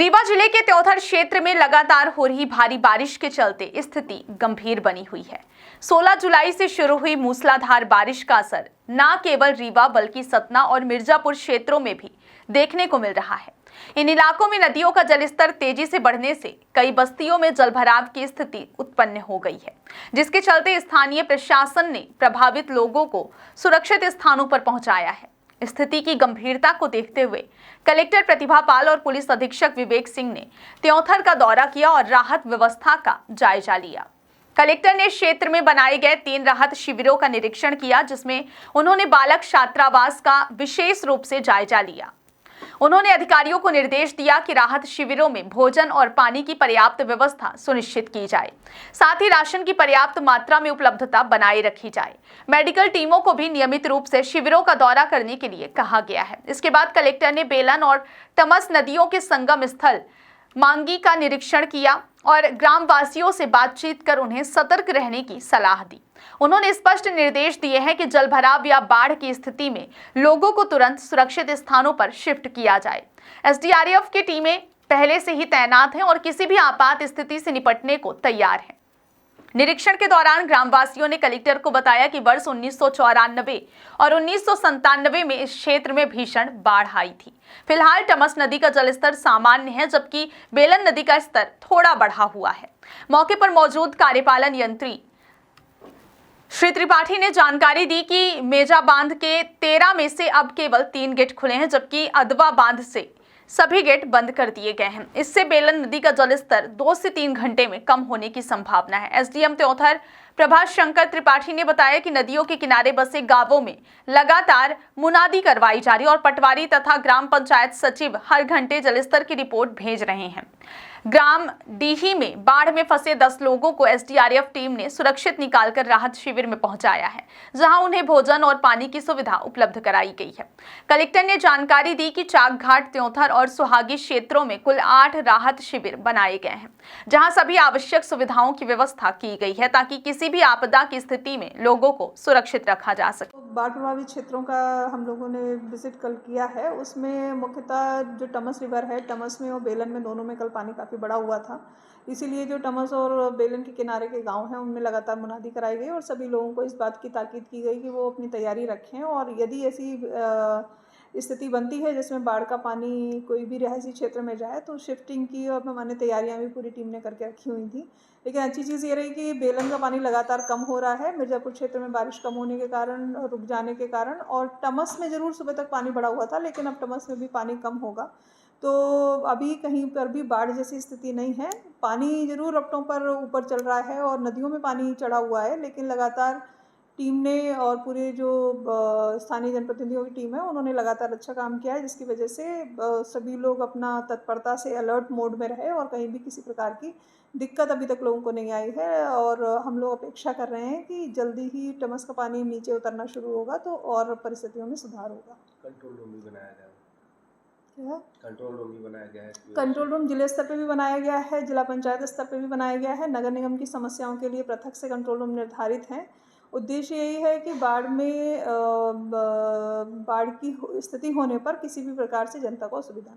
रीवा जिले के त्योथर क्षेत्र में लगातार हो रही भारी बारिश के चलते स्थिति गंभीर बनी हुई है। 16 जुलाई से शुरू हुई मूसलाधार बारिश का असर न केवल रीवा बल्कि सतना और मिर्जापुर क्षेत्रों में भी देखने को मिल रहा है। इन इलाकों में नदियों का जलस्तर तेजी से बढ़ने से कई बस्तियों में जलभराव की स्थिति उत्पन्न हो गई है, जिसके चलते स्थानीय प्रशासन ने प्रभावित लोगों को सुरक्षित स्थानों पर पहुंचाया है। स्थिति की गंभीरता को देखते हुए कलेक्टर प्रतिभा पाल और पुलिस अधीक्षक विवेक सिंह ने त्योथर का दौरा किया और राहत व्यवस्था का जायजा लिया। कलेक्टर ने क्षेत्र में बनाए गए 3 राहत शिविरों का निरीक्षण किया, जिसमें उन्होंने बालक छात्रावास का विशेष रूप से जायजा लिया। उन्होंने अधिकारियों को निर्देश दिया कि राहत शिविरों में भोजन और पानी की पर्याप्त व्यवस्था सुनिश्चित की जाए, साथ ही राशन की पर्याप्त मात्रा में उपलब्धता बनाए रखी जाए। मेडिकल टीमों को भी नियमित रूप से शिविरों का दौरा करने के लिए कहा गया है। इसके बाद कलेक्टर ने बेलन और तमस नदियों के संगम स्थल मांगी का निरीक्षण किया और ग्रामवासियों से बातचीत कर उन्हें सतर्क रहने की सलाह दी। उन्होंने स्पष्ट निर्देश दिए हैं कि जलभराव या बाढ़ की स्थिति में लोगों को तुरंत सुरक्षित स्थानों पर शिफ्ट किया जाए। एसडीआरएफ की टीमें पहले से ही तैनात हैं और किसी भी आपात स्थिति से निपटने को तैयार हैं। निरीक्षण के दौरान ग्रामवासियों ने कलेक्टर को बताया कि वर्ष 1994 और 1997 में इस क्षेत्र में भीषण बाढ़ आई थी। फिलहाल टमस नदी का जलस्तर सामान्य है, जबकि बेलन नदी का स्तर थोड़ा बढ़ा हुआ है। मौके पर मौजूद कार्यपालन यंत्री श्री त्रिपाठी ने जानकारी दी कि मेजा बांध के 13 में से अब केवल 3 गेट खुले हैं, जबकि अदवा बांध से सभी गेट बंद कर दिए गए हैं। इससे बेलन नदी का जलस्तर 2 से 3 घंटे में कम होने की संभावना है। एसडीएम त्योथर प्रभाष शंकर त्रिपाठी ने बताया कि नदियों के किनारे बसे गांवों में लगातार मुनादी करवाई जा रही है और पटवारी तथा ग्राम पंचायत सचिव हर घंटे जलस्तर की रिपोर्ट भेज रहे हैं। ग्राम डीही में बाढ़ में फंसे 10 लोगों को एसडीआरएफ टीम ने सुरक्षित निकालकर राहत शिविर में पहुंचाया है, जहां उन्हें भोजन और पानी की सुविधा उपलब्ध कराई गई है। कलेक्टर ने जानकारी दी कि चाकघाट, त्योथर और सुहागी क्षेत्रों में कुल 8 राहत शिविर बनाए गए हैं, जहां सभी आवश्यक सुविधाओं की व्यवस्था की गई है ताकि किसी भी आपदा की स्थिति में लोगों को सुरक्षित रखा जा सके। बाढ़ प्रभावित क्षेत्रों का हम लोगों ने विजिट कल किया है। उसमें मुख्यतः जो टमस रिवर है, टमस में और बेलन में दोनों में कल पानी काफ़ी बड़ा हुआ था, इसीलिए जो टमस और बेलन के किनारे के गांव हैं उनमें लगातार मुनादी कराई गई और सभी लोगों को इस बात की ताकीद की गई कि वो अपनी तैयारी रखें और यदि ऐसी स्थिति बनती है जिसमें बाढ़ का पानी कोई भी रिहायशी क्षेत्र में जाए तो शिफ्टिंग की और हमारी तैयारियां भी पूरी टीम ने करके रखी हुई थी। लेकिन अच्छी चीज़ ये रही कि बेलन का पानी लगातार कम हो रहा है, मिर्ज़ापुर क्षेत्र में बारिश कम होने के कारण, रुक जाने के कारण, और टमस में ज़रूर सुबह तक पानी बढ़ा हुआ था, लेकिन अब टमस में भी पानी कम होगा। तो अभी कहीं पर भी बाढ़ जैसी स्थिति नहीं है। पानी ज़रूर रपटों पर ऊपर चल रहा है और नदियों में पानी चढ़ा हुआ है, लेकिन लगातार टीम ने और पूरे जो स्थानीय जनप्रतिनिधियों की टीम है उन्होंने लगातार अच्छा काम किया है, जिसकी वजह से सभी लोग अपना तत्परता से अलर्ट मोड में रहे और कहीं भी किसी प्रकार की दिक्कत अभी तक लोगों को नहीं आई है। और हम लोग अपेक्षा कर रहे हैं कि जल्दी ही टमस का पानी नीचे उतरना शुरू होगा तो और परिस्थितियों में सुधार होगा। कंट्रोल रूम भी बनाया गया है। क्या कंट्रोल रूम भी बनाया गया है? कंट्रोल रूम जिले स्तर पे भी बनाया गया है, जिला पंचायत स्तर पे भी बनाया गया है। नगर निगम की समस्याओं के लिए पृथक से कंट्रोल रूम निर्धारित हैं। उद्देश्य यही है कि बाढ़ की स्थिति होने पर किसी भी प्रकार से जनता को असुविधा